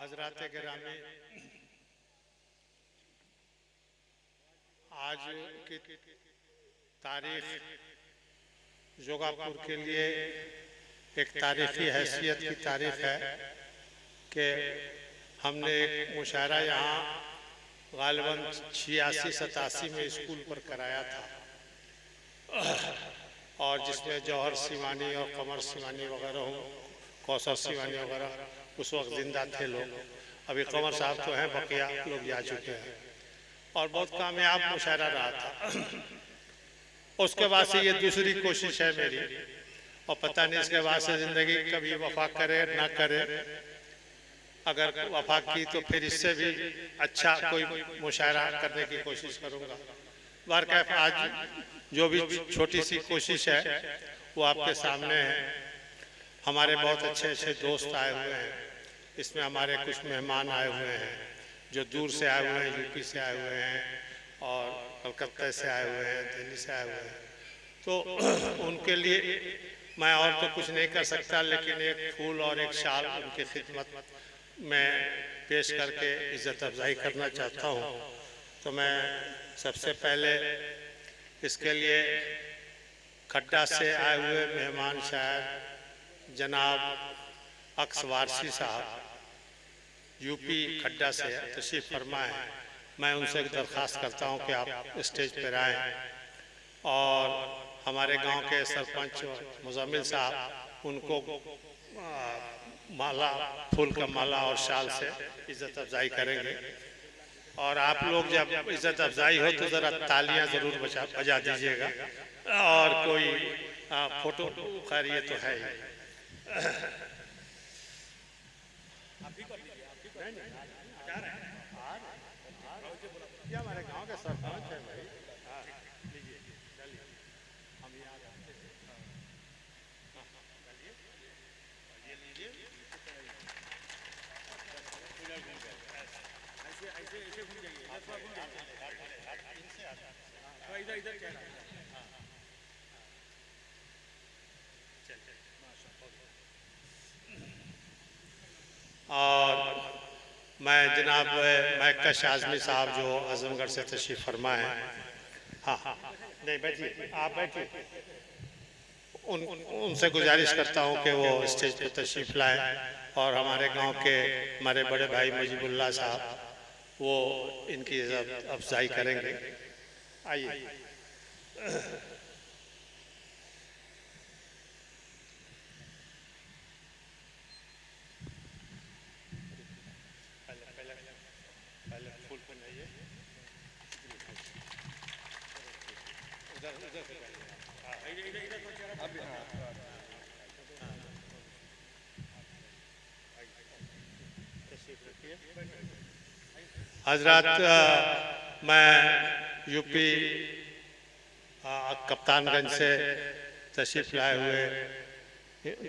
हजरात गिरामी, आज की तारीख जोगापुर के लिए एक तारीखी हैसियत की तारीख है कि हमने एक मुशायरा यहाँ गालिबन 86-87 में स्कूल पर कराया था और जिसमें जौहर सिवानी और कमर सिवानी वगैरह कौसर सिवानी वगैरह उस वक्त जिंदा थे लोग। अभी कमर साहब तो हैं, बकिया लोग जा चुके हैं और बहुत कामयाब मुशायरा रहा था। उसके बाद से ये दूसरी कोशिश है मेरी और पता नहीं इसके बाद से जिंदगी कभी वफा करे ना करे। अगर वफा की तो फिर इससे भी अच्छा कोई मुशायरा करने की कोशिश करूंगा। बहरकैफ आज जो भी छोटी सी कोशिश है वो आपके सामने है। हमारे बहुत अच्छे अच्छे दोस्त आए हुए हैं, इसमें हमारे कुछ मेहमान आए हुए हैं जो दूर से आए हुए हैं, यूपी से आए हुए हैं और कलकत्ता से आए हुए हैं, दिल्ली से आए हुए हैं। तो उनके लिए मैं और तो कुछ नहीं कर सकता, लेकिन एक फूल और एक शाल उनकी खिदमत में पेश करके इज्जत अफजाई करना चाहता हूँ। तो मैं सबसे पहले इसके लिए खड्डा से आए हुए मेहमान शायर जनाब अक्स वारसी साहब यूपी खड्डा से तशरीफ फरमा है। मैं उनसे दरख्वास्त करता हूं कि आप स्टेज पर आएँ और हमारे गांव के सरपंच मुजम्मिल साहब उनको माला, फूल का माला और शाल से इज्जत अफजाई करेंगे। और आप लोग जब इज्जत अफजाई हो तो ज़रा तालियां ज़रूर बजा दीजिएगा और कोई फोटो, खैर ये तो है ही। ये हमारे गांव के सरपंच है भाई। लीजिए, चलिए हम यहाँ ये लीजिए। ऐसे ऐसे ऐसे घूम जाइए, इधर घूम जाइए, इनसे इधर इधर चला। और मैं जनाब महकश आज़मी साहब जो आजमगढ़ से तशरीफ़ फरमा है, हाँ नहीं बैठिए, आप बैठिए। उनसे गुजारिश करता हूं कि वो स्टेज पे तशरीफ़ लाए और हमारे गांव के हमारे बड़े भाई मुजीबुल्लाह साहब वो इनकी इज्जत अफजाई करेंगे। आइए। हजरत, मैं यूपी कप्तानगंज से तशरीफ़ लाए हुए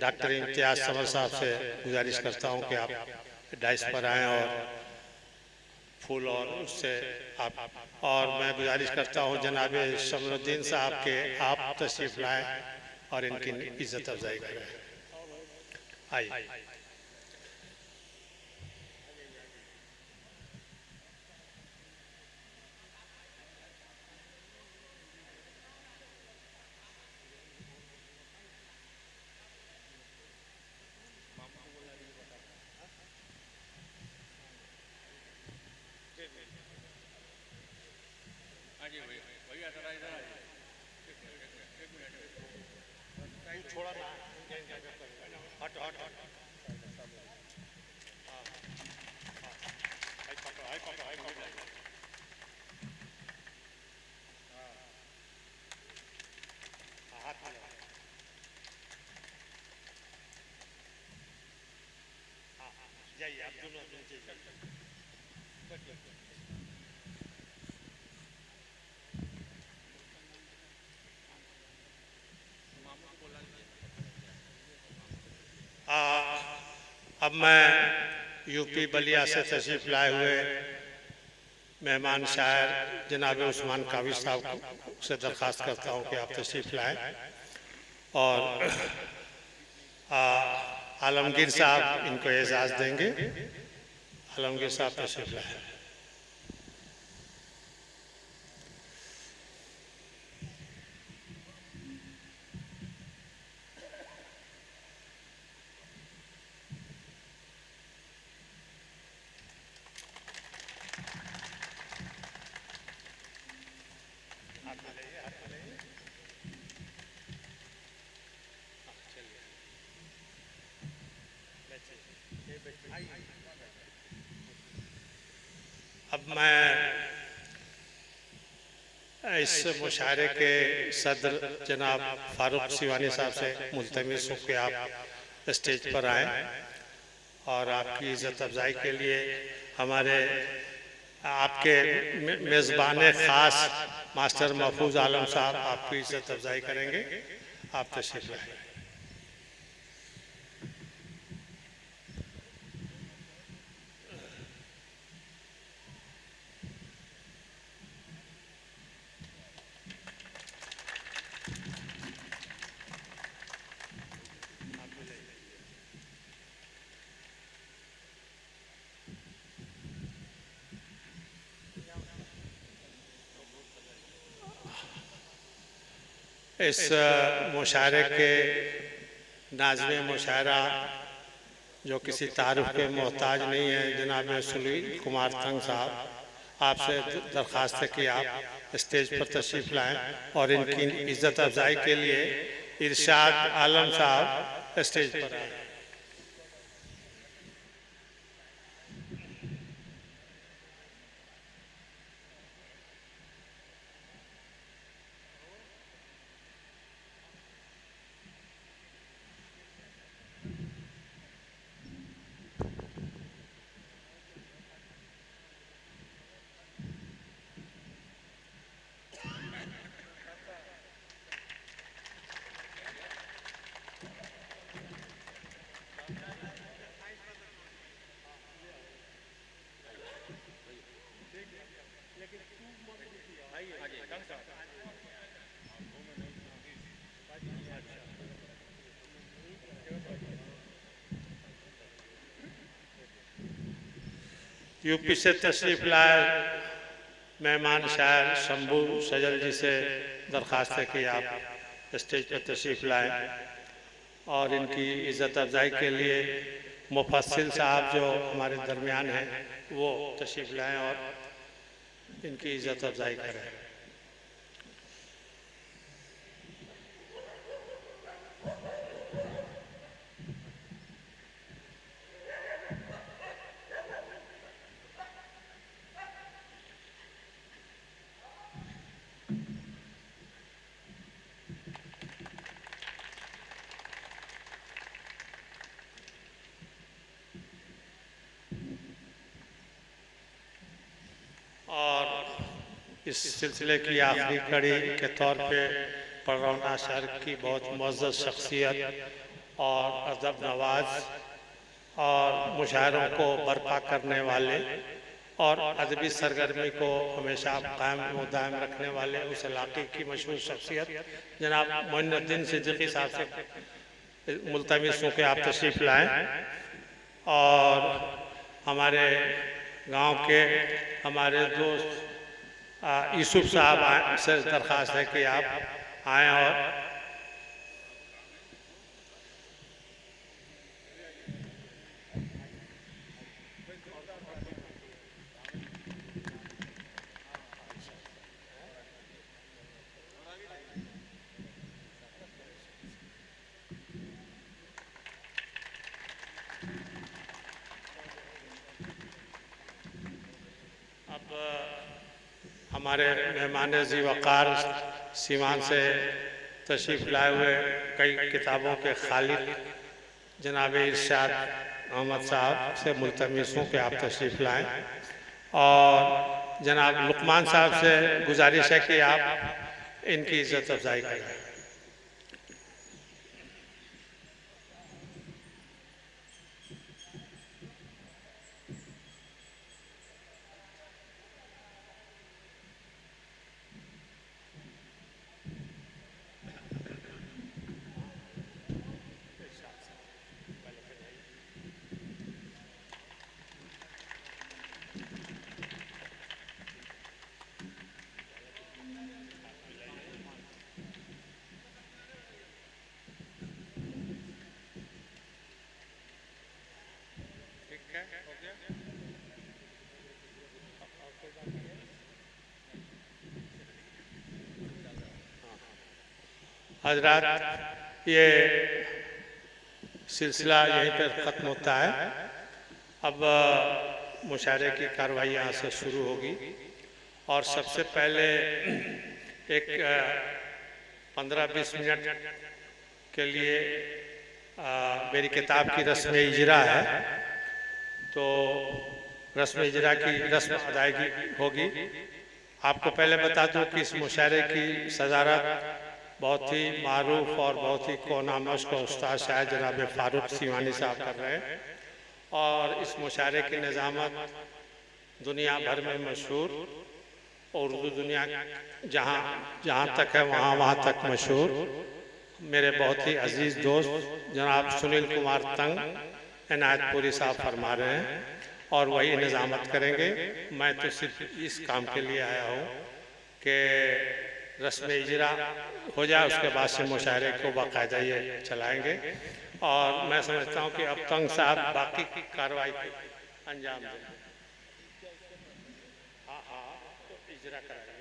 डॉक्टर इम्तियाज समर साहब से गुजारिश करता हूं कि आप डाइस पर आएँ और फूल और उससे आप, और मैं गुजारिश करता हूं जनाब शमरुद्दीन साहब के आप तशरीफ़ लाएँ और इनकी इज्जत अफजाई करें। आइए। छोड़ा ना, हट हट हट। जाइए आप दोनों नीचे जाइए। अब मैं यूपी बलिया से तशरीफ लाए हुए मेहमान शायर जनाब उस्मान कावी साहब से दरख्वास्त करता हूँ कि आप तशरीफ लाएं और आलमगीर साहब इनको एजाज़ देंगे। आलमगीर साहब तशरीफ लाएं। अब मैं इस मुशायरे के सदर जनाब फारूक सिवानी साहब से मुल्तमिस हूँ कि आप स्टेज पर आएँ और आपकी इज़्ज़त अफजाई के लिए हमारे आपके मेज़बान ख़ास मास्टर महफूज आलम साहब आपकी इज़्ज़त अफजाई करेंगे। आप तशरीफ़ लाएँ। इस मुशायरे के नाज़िम मुशायरा जो किसी तारुफ के मोहताज नहीं है, जनाब सुनील कुमार तंग साहब, आपसे दरख्वास्त है कि आप स्टेज पर तशरीफ़ लाएं और इनकी इज़्ज़त अफजाई के लिए इरशाद आलम साहब स्टेज पर आएं। यूपी से तशरीफ़ लाए मेहमान शायर शंभू सजल जी से दरख्वास्त है कि आप स्टेज पर तशरीफ़ लाएं और इनकी इज़्ज़त अफजाई के लिए मुफस्सिल साहब जो हमारे दरमियान हैं वो तशरीफ़ लाएं और इनकी इज़्ज़त अफजाई करें। और इस सिलसिले की आखिरी कड़ी के तौर पे पररौना शहर की बहुत मुअज़्ज़ज़ शख्सियत और अदब नवाज और मुशायरों को बर्पा करने वाले और अदबी सरगर्मी को हमेशा कायम व दायम रखने वाले उस इलाके की मशहूर शख्सियत जनाब मोइनुद्दीन सिद्दीकी साहब से मुल्तमिस हूँ कि आप तशरीफ़ लाएँ और हमारे गांव के हमारे दोस्त यूसुफ साहब से दरख्वास्त है कि आप आएँ और हमारे मेहमान जी वक़ार सीवान से तशरीफ़ लाए हुए कई किताबों के खालिद जनाब इरशाद अहमद साहब से मुल्तमिस हूँ कि आप तशरीफ़ लाएँ और जनाब लुकमान साहब से गुजारिश है कि आप इनकी इज़्ज़त अफजाई करें। हजरात, ये सिलसिला यहीं पर ख़त्म होता है। अब मुशायरे की कार्रवाई यहाँ से शुरू होगी और सबसे पहले एक 15-20 मिनट के लिए मेरी किताब की रस्म इजरा है, तो रस्म इजरा की रस्म अदायगी होगी। आपको पहले बता दूं कि इस मुशायरे की सदारत बहुत ही मारूफ और बहुत ही कोनामश को उस्ताद शायद जनाब फारूक सीवानी साहब कर रहे हैं और इस मुशायरे की निज़ामत दुनिया भर में मशहूर और उर्दू दुनिया जहाँ तक है वहाँ तक मशहूर मेरे बहुत ही अजीज़ दोस्त जनाब सुनील कुमार तंग इनायतपुरी साहब फरमा रहे हैं और वही निज़ामत करेंगे। मैं तो सिर्फ इस काम के लिए आया हूँ कि रस्म इजरा हो जाए, उसके बाद से मुशायरे को बाकायदा ये चलाएंगे और मैं समझता हूँ कि अब तंग साहब बाकी की कार्रवाई को अंजाम दें। हाँ, तो इजरा कराएंगे।